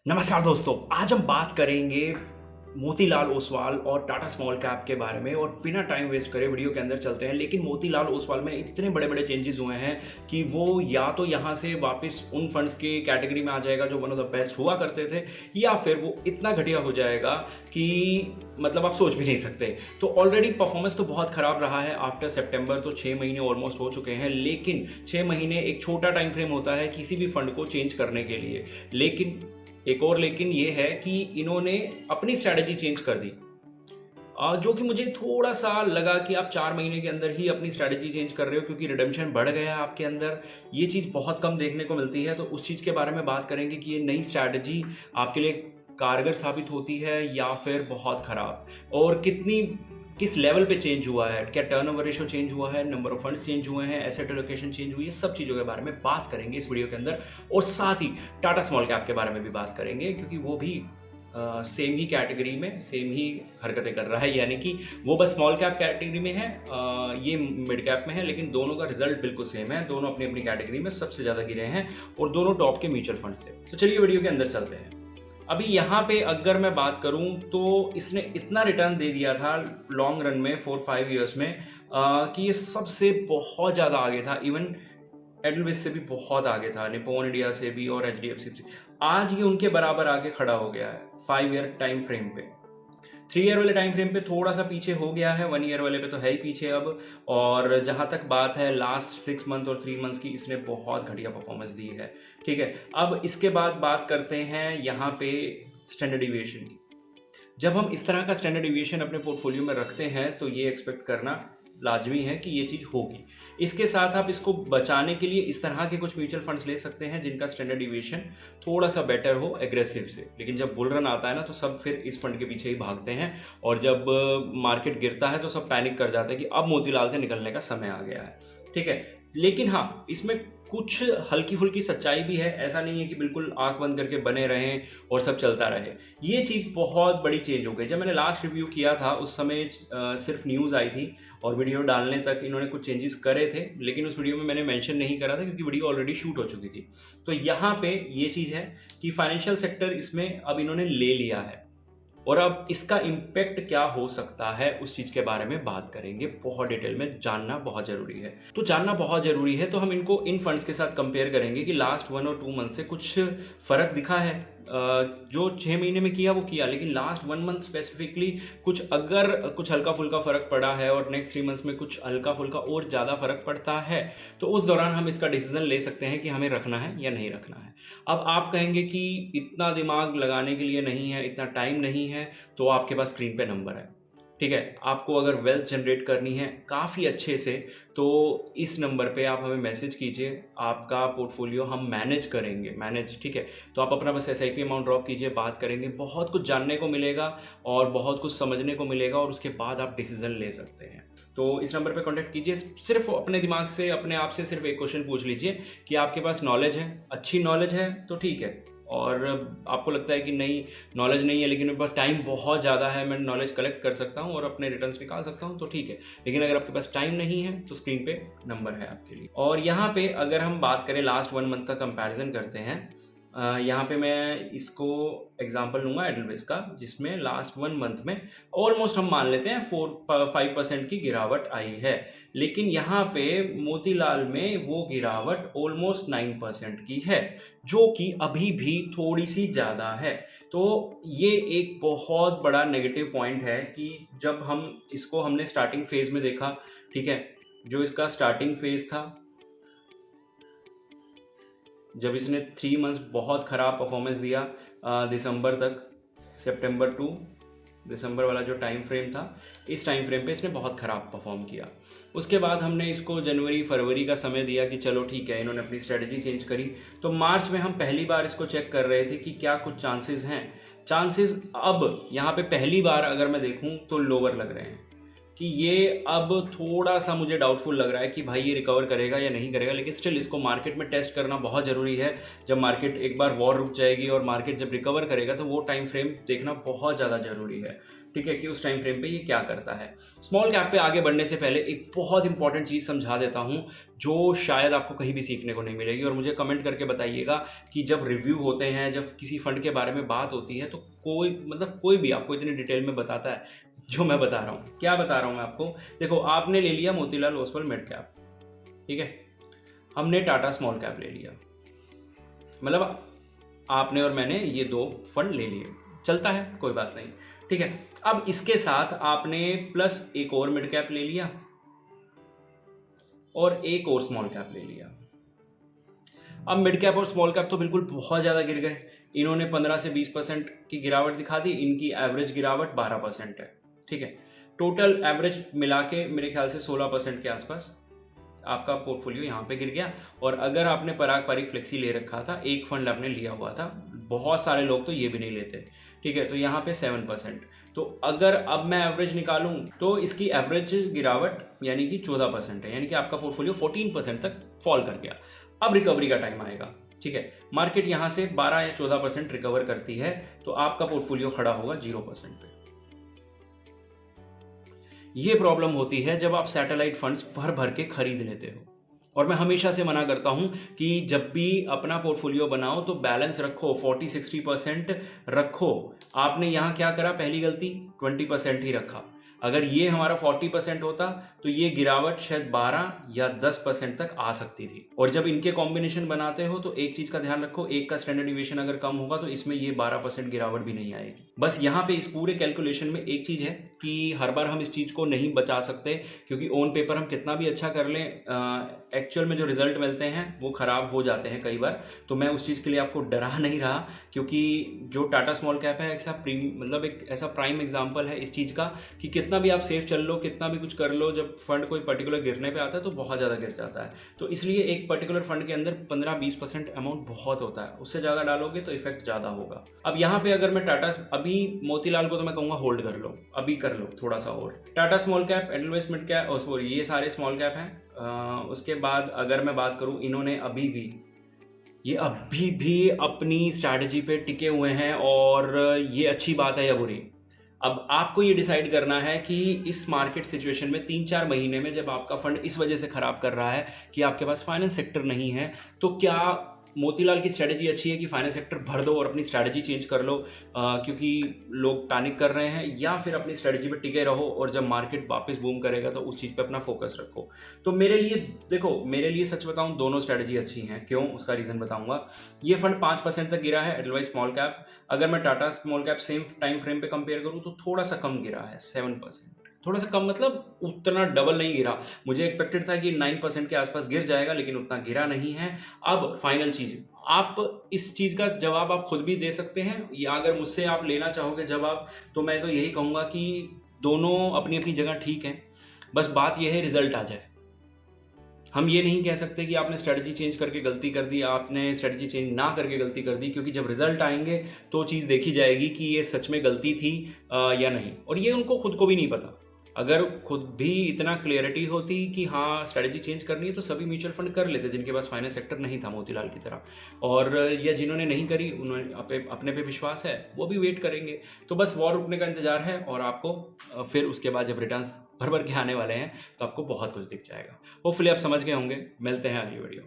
नमस्कार दोस्तों, आज हम बात करेंगे मोतीलाल ओसवाल और टाटा स्मॉल कैप के बारे में। और बिना टाइम वेस्ट करे वीडियो के अंदर चलते हैं। लेकिन मोतीलाल ओसवाल में इतने बड़े बड़े चेंजेस हुए हैं कि वो या तो यहाँ से वापस उन फंड्स की कैटेगरी में आ जाएगा जो वन ऑफ द बेस्ट हुआ करते थे, या फिर वो इतना घटिया हो जाएगा कि मतलब आप सोच भी नहीं सकते। तो ऑलरेडी परफॉर्मेंस तो बहुत खराब रहा है। आफ्टर सितंबर तो 6 महीने ऑलमोस्ट हो चुके हैं, लेकिन 6 महीने एक छोटा टाइम फ्रेम होता है किसी भी फंड को चेंज करने के लिए। लेकिन एक और लेकिन ये है कि इन्होंने अपनी स्ट्रैटेजी चेंज कर दी, जो कि मुझे थोड़ा सा लगा कि आप 4 महीने के अंदर ही अपनी स्ट्रैटेजी चेंज कर रहे हो, क्योंकि रिडेम्पशन बढ़ गया है आपके अंदर। ये चीज़ बहुत कम देखने को मिलती है। तो उस चीज़ के बारे में बात करेंगे कि ये नई स्ट्रैटेजी आपके लिए कारगर साबित होती है या फिर बहुत खराब, और किस लेवल पे चेंज हुआ है। क्या टर्नओवर रेशियो चेंज हुआ है, नंबर ऑफ फंड्स चेंज हुए हैं, एसेट एलोकेशन चेंज हुई है, सब चीज़ों के बारे में बात करेंगे इस वीडियो के अंदर। और साथ ही टाटा स्मॉल कैप के बारे में भी बात करेंगे, क्योंकि वो भी सेम ही कैटेगरी में सेम ही हरकतें कर रहा है। यानी कि वो बस स्मॉल कैप कैटेगरी में है, ये मिड कैप में है, लेकिन दोनों का रिजल्ट बिल्कुल सेम है। दोनों अपनी अपनी कैटेगरी में सबसे ज़्यादा गिरे हैं और दोनों टॉप के म्यूचुअल फंड्स थे। तो चलिए वीडियो के अंदर चलते हैं। अभी यहाँ पे अगर मैं बात करूँ तो इसने इतना रिटर्न दे दिया था लॉन्ग रन में 4-5 ईयर्स में, कि ये सबसे बहुत ज़्यादा आगे था। इवन एडलविस से भी बहुत आगे था, निप्पॉन इंडिया से भी और एचडीएफसी से। आज ये उनके बराबर आके खड़ा हो गया है 5 ईयर टाइम फ्रेम पे। 3 ईयर वाले टाइम फ्रेम पे थोड़ा सा पीछे हो गया है, 1 ईयर वाले पे तो है ही पीछे अब। और जहाँ तक बात है लास्ट 6 मंथ और 3 मंथ्स की, इसने बहुत घटिया परफॉर्मेंस दी है। ठीक है, अब इसके बाद बात करते हैं यहाँ पे स्टैंडर्ड डिविएशन की। जब हम इस तरह का स्टैंडर्ड डिविएशन अपने पोर्टफोलियो में रखते हैं तो ये एक्सपेक्ट करना लाजमी है कि ये चीज़ होगी। इसके साथ आप इसको बचाने के लिए इस तरह के कुछ म्यूचुअल फंड्स ले सकते हैं जिनका स्टैंडर्ड डिविएशन थोड़ा सा बेटर हो एग्रेसिव से। लेकिन जब बुल रन आता है ना, तो सब फिर इस फंड के पीछे ही भागते हैं, और जब मार्केट गिरता है तो सब पैनिक कर जाते हैं कि अब मोतीलाल से निकलने का समय आ गया है। ठीक है, लेकिन हाँ, इसमें कुछ हल्की फुल्की सच्चाई भी है। ऐसा नहीं है कि बिल्कुल आंख बंद करके बने रहें और सब चलता रहे। ये चीज़ बहुत बड़ी चेंज हो गई। जब मैंने लास्ट रिव्यू किया था उस समय सिर्फ न्यूज़ आई थी और वीडियो डालने तक इन्होंने कुछ चेंजेस करे थे, लेकिन उस वीडियो में मैंने मेंशन नहीं करा था क्योंकि वीडियो ऑलरेडी शूट हो चुकी थी। तो यहाँ पे ये चीज़ है कि फाइनेंशियल सेक्टर इसमें अब इन्होंने ले लिया है, और अब इसका इम्पैक्ट क्या हो सकता है उस चीज़ के बारे में बात करेंगे। बहुत डिटेल में जानना बहुत ज़रूरी है। तो जानना बहुत ज़रूरी है, तो हम इनको इन फंड्स के साथ कंपेयर करेंगे कि लास्ट 1 और 2 मंथ से कुछ फ़र्क दिखा है। जो 6 महीने में किया वो किया, लेकिन लास्ट 1 मंथ स्पेसिफिकली कुछ हल्का फुल्का फ़र्क पड़ा है, और नेक्स्ट 3 मंथ्स में कुछ हल्का फुल्का और ज़्यादा फ़र्क पड़ता है, तो उस दौरान हम इसका डिसीजन ले सकते हैं कि हमें रखना है या नहीं रखना है। अब आप कहेंगे कि इतना दिमाग लगाने के लिए नहीं है, इतना टाइम नहीं है, तो आपके पास स्क्रीन पे नंबर है। ठीक है, आपको अगर वेल्थ जनरेट करनी है काफ़ी अच्छे से, तो इस नंबर पे आप हमें मैसेज कीजिए। आपका पोर्टफोलियो हम मैनेज करेंगे, ठीक है। तो आप अपना बस एसआईपी अमाउंट ड्रॉप कीजिए, बात करेंगे, बहुत कुछ जानने को मिलेगा और बहुत कुछ समझने को मिलेगा, और उसके बाद आप डिसीजन ले सकते हैं। तो इस नंबर पे कांटेक्ट कीजिए। सिर्फ अपने दिमाग से, अपने आप से सिर्फ एक क्वेश्चन पूछ लीजिए कि आपके पास नॉलेज है, अच्छी नॉलेज है तो ठीक है। और आपको लगता है कि नहीं, नॉलेज नहीं है लेकिन मेरे पास टाइम बहुत ज़्यादा है, मैं नॉलेज कलेक्ट कर सकता हूँ और अपने रिटर्न्स निकाल सकता हूँ, तो ठीक है। लेकिन अगर आपके पास टाइम नहीं है तो स्क्रीन पे नंबर है आपके लिए। और यहाँ पे अगर हम बात करें लास्ट 1 मंथ का कंपैरिजन करते हैं। यहाँ पे मैं इसको एग्जांपल लूँगा एडलविस का, जिसमें लास्ट 1 मंथ में ऑलमोस्ट हम मान लेते हैं 4-5% की गिरावट आई है। लेकिन यहाँ पे मोतीलाल में वो गिरावट ऑलमोस्ट 9% की है, जो कि अभी भी थोड़ी सी ज़्यादा है। तो ये एक बहुत बड़ा नेगेटिव पॉइंट है कि जब हमने स्टार्टिंग फेज़ में देखा, ठीक है, जो इसका स्टार्टिंग फेज़ था, जब इसने 3 मंथ्स बहुत ख़राब परफॉर्मेंस दिया, दिसंबर तक, सितंबर टू दिसंबर वाला जो टाइम फ्रेम था, इस टाइम फ्रेम पे इसने बहुत ख़राब परफॉर्म किया। उसके बाद हमने इसको जनवरी फरवरी का समय दिया कि चलो ठीक है, इन्होंने अपनी स्ट्रेटजी चेंज करी। तो मार्च में हम पहली बार इसको चेक कर रहे थे कि क्या कुछ चांसेस हैं। चांसेस अब यहाँ पे पहली बार अगर मैं देखूँ तो लोअर लग रहे हैं, कि ये अब थोड़ा सा मुझे डाउटफुल लग रहा है कि भाई ये रिकवर करेगा या नहीं करेगा। लेकिन स्टिल इसको मार्केट में टेस्ट करना बहुत ज़रूरी है। जब मार्केट एक बार वॉर रुक जाएगी और मार्केट जब रिकवर करेगा, तो वो टाइम फ्रेम देखना बहुत ज़्यादा ज़रूरी है। ठीक है, कि उस टाइम फ्रेम पे ये क्या करता है। स्मॉल कैप पे आगे बढ़ने से पहले एक बहुत इंपॉर्टेंट चीज़ समझा देता हूँ, जो शायद आपको कहीं भी सीखने को नहीं मिलेगी, और मुझे कमेंट करके बताइएगा कि जब रिव्यू होते हैं, जब किसी फंड के बारे में बात होती है, तो कोई भी आपको इतनी डिटेल में बताता है जो मैं बता रहा हूँ। क्या बता रहा हूँ मैं आपको? देखो, आपने ले लिया मोतीलाल ओसवाल मिड कैप, ठीक है, हमने टाटा स्मॉल कैप ले लिया, मतलब आपने और मैंने ये दो फंड ले लिए, चलता है, कोई बात नहीं, ठीक है। अब इसके साथ आपने प्लस एक और मिड कैप ले लिया और एक और स्मॉल कैप ले लिया। अब मिड कैप और स्मॉल कैप तो बिल्कुल बहुत ज़्यादा गिर गए, इन्होंने 15 से 20% की गिरावट दिखा दी, इनकी एवरेज गिरावट 12% है, ठीक है। टोटल एवरेज मिला के मेरे ख्याल से 16% के आसपास आपका पोर्टफोलियो यहाँ पे गिर गया। और अगर आपने पराग पारिक फ्लेक्सी ले रखा था, एक फंड आपने लिया हुआ था, बहुत सारे लोग तो ये भी नहीं लेते, ठीक है, तो यहाँ पे 7%। तो अगर अब मैं एवरेज निकालूं तो इसकी एवरेज गिरावट यानी कि 14% है, यानी कि आपका पोर्टफोलियो 14% तक फॉल कर गया। अब रिकवरी का टाइम आएगा, ठीक है, मार्केट यहाँ से 12 या 14% रिकवर करती है, तो आपका पोर्टफोलियो खड़ा होगा 0% पे। ये प्रॉब्लम होती है जब आप सैटेलाइट फंड्स भर भर के खरीद लेते हो। और मैं हमेशा से मना करता हूं कि जब भी अपना पोर्टफोलियो बनाओ तो बैलेंस रखो, 40-60% रखो। आपने यहां क्या करा? पहली गलती, 20% ही रखा। अगर ये हमारा 40% होता तो ये गिरावट शायद 12 या 10% तक आ सकती थी। और जब इनके कॉम्बिनेशन बनाते हो तो एक चीज का ध्यान रखो, एक का स्टैंडर्ड डिविएशन अगर कम होगा तो इसमें ये 12% गिरावट भी नहीं आएगी। बस यहाँ पे इस पूरे कैलकुलेशन में एक चीज है कि हर बार हम इस चीज को नहीं बचा सकते, क्योंकि ऑन पेपर हम कितना भी अच्छा कर लें, एक्चुअल में जो रिजल्ट मिलते हैं वो खराब हो जाते हैं कई बार। तो मैं उस चीज़ के लिए आपको डरा नहीं रहा, क्योंकि जो टाटा स्मॉल कैप है मतलब एक ऐसा प्राइम एग्जांपल है इस चीज़ का कि कितना भी आप सेफ चल लो, कितना भी कुछ कर लो, जब फंड कोई पर्टिकुलर गिरने पे आता है तो बहुत ज़्यादा गिर जाता है। तो इसलिए एक पर्टिकुलर फंड के अंदर 15-20% अमाउंट बहुत होता है, उससे ज़्यादा डालोगे तो इफेक्ट ज़्यादा होगा। अब यहाँ पे अगर मैं टाटा, अभी मोतीलाल को तो मैं कहूँगा होल्ड कर लो, अभी कर लो थोड़ा सा और। Tata small cap, Edelweiss mid cap, और सॉरी ये सारे स्मॉल कैप हैं। उसके बाद अगर मैं बात करूं, इन्होंने अभी भी अपनी स्ट्रैटेजी पे टिके हुए हैं, और ये अच्छी बात है या बुरी? अब आपको ये डिसाइड करना है कि इस मार्केट सिचुएशन में 3-4 महीने में जब आपका फंड इस वजह से खराब कर रहा है कि आपके पास फाइनेंस सेक्टर नहीं है, तो क्या मोतीलाल की स्ट्रैटेजी अच्छी है कि फाइनेंस सेक्टर भर दो और अपनी स्ट्रैटेजी चेंज कर लो क्योंकि लोग पैनिक कर रहे हैं, या फिर अपनी स्ट्रैटेजी पे टिके रहो और जब मार्केट वापस बूम करेगा तो उस चीज़ पे अपना फोकस रखो? तो मेरे लिए, देखो, मेरे लिए सच बताऊं, दोनों स्ट्रैटेजी अच्छी हैं। क्यों? उसका रीज़न बताऊंगा। ये फंड 5% तक गिरा है, एडलवाइस स्मॉल कैप। अगर मैं Tata small cap same time frame पे कंपेयर करूं तो थोड़ा सा कम गिरा है, 7%। थोड़ा सा कम मतलब उतना डबल नहीं गिरा। मुझे एक्सपेक्टेड था कि 9% के आसपास गिर जाएगा, लेकिन उतना गिरा नहीं है। अब फाइनल चीज़, आप इस चीज़ का जवाब आप खुद भी दे सकते हैं, या अगर मुझसे आप लेना चाहोगे जवाब, तो मैं तो यही कहूँगा कि दोनों अपनी अपनी जगह ठीक हैं। बस बात यह है, रिजल्ट आ जाए। हम ये नहीं कह सकते कि आपने स्ट्रेटजी चेंज करके गलती कर दी, आपने स्ट्रेटजी चेंज ना करके गलती कर दी, क्योंकि जब रिजल्ट आएंगे तो चीज़ देखी जाएगी कि ये सच में गलती थी या नहीं। और ये उनको खुद को भी नहीं पता। अगर खुद भी इतना क्लियरिटी होती कि हाँ स्ट्रेटजी चेंज करनी है, तो सभी म्यूचुअल फंड कर लेते जिनके पास फाइनेंस सेक्टर नहीं था मोतीलाल की तरह। और या जिन्होंने नहीं करी, उन्होंने अपने पे विश्वास है, वो भी वेट करेंगे। तो बस वॉर रुकने का इंतजार है, और आपको फिर उसके बाद जब रिटर्न्स भर भर के आने वाले हैं तो आपको बहुत कुछ दिख जाएगा। होपफुली आप समझ गए होंगे। मिलते हैं अगली वीडियो में।